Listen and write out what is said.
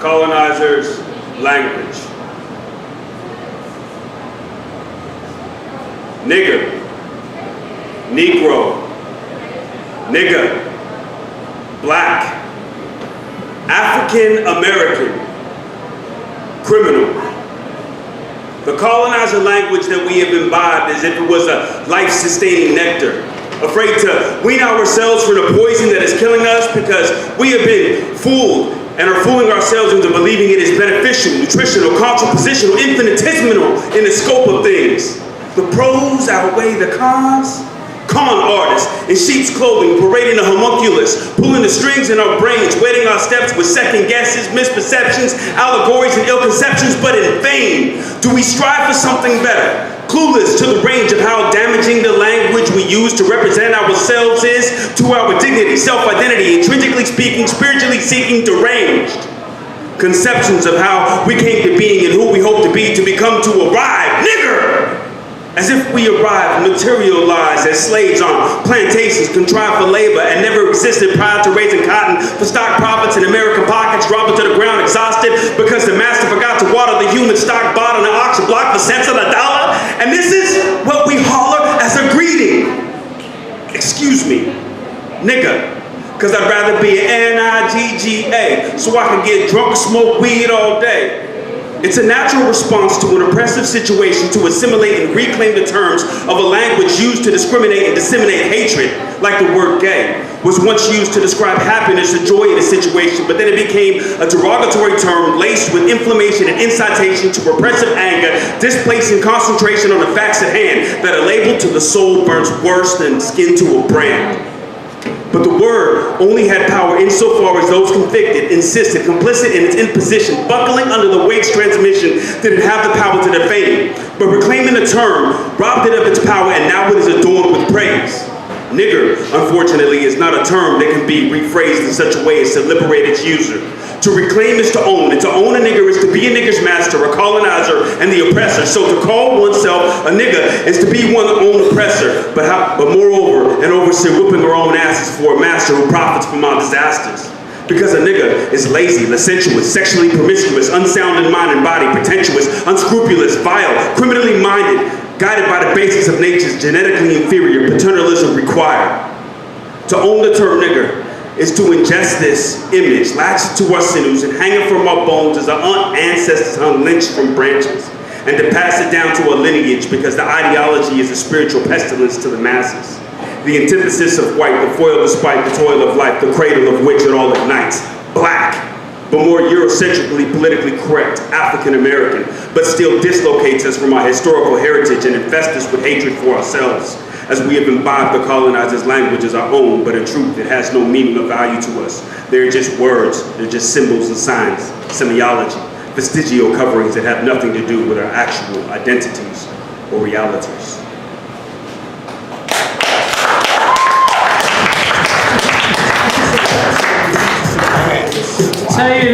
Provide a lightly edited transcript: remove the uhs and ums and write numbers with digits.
colonizers' language. Nigger, Negro, nigger, black, African American, criminal. The colonizer language that we have imbibed as if it was a life-sustaining nectar, afraid to wean ourselves from the poison that is killing us because we have been fooled and are fooling ourselves into believing it is beneficial, nutritional, contrapositional, infinitesimal in the scope of things. The pros outweigh the cons. Con artists in sheep's clothing, parading the homunculus, pulling the strings in our brains, weighting our steps with second guesses, misperceptions, allegories, and ill conceptions, but in vain do we strive for something better. Clueless to the range of how damaging the language we use to represent ourselves is to our dignity, self-identity, intrinsically speaking, spiritually seeking, deranged. Conceptions of how we came to being and who we hope to be to become to arrive, nigger! As if we arrived, materialized as slaves on plantations contrived for labor and never existed prior to raising cotton for stock profits in American pockets, dropping to the ground exhausted because the master forgot to water the human stock bought on the auction block for cents on the dollar. And this is what we holler as a greeting. Excuse me, nigga, because I'd rather be an N-I-G-G-A so I can get drunk and smoke weed all day. It's a natural response to an oppressive situation to assimilate and reclaim the terms of a language used to discriminate and disseminate hatred, like the word gay, was once used to describe happiness or joy in a situation, but then it became a derogatory term laced with inflammation and incitation to repressive anger, displacing concentration on the facts at hand that a label to the soul burns worse than skin to a brand. But the word only had power insofar as those convicted, insisted, complicit in its imposition, buckling under the weight's transmission, didn't have the power to defame it. But reclaiming the term robbed it of its power, and now it is adorned with praise. Nigger, unfortunately, is not a term that can be rephrased in such a way as to liberate its user. To reclaim is to own, and to own a nigger is to be a nigger's master, a colonizer, and the oppressor. So to call oneself a nigger is to be one's own oppressor, but moreover, an overseer whipping her own asses for a master who profits from our disasters. Because a nigger is lazy, licentious, sexually promiscuous, unsound in mind and body, pretentious, unscrupulous, vile, criminally minded, guided by the basics of nature's genetically inferior paternalism required. To own the term nigger is to ingest this image, latch it to our sinews, and hang it from our bones as our ancestors hung lynched from branches, and to pass it down to a lineage because the ideology is a spiritual pestilence to the masses. The antithesis of white, the foil despite the toil of life, the cradle of which it all ignites. Black, but more Eurocentrically politically correct, African American, but still dislocates us from our historical heritage and infests us with hatred for ourselves, as we have imbibed the colonizer's language as our own, but in truth it has no meaning or value to us. They're just words, they're just symbols and signs, semiology, vestigial coverings that have nothing to do with our actual identities or realities. Tell you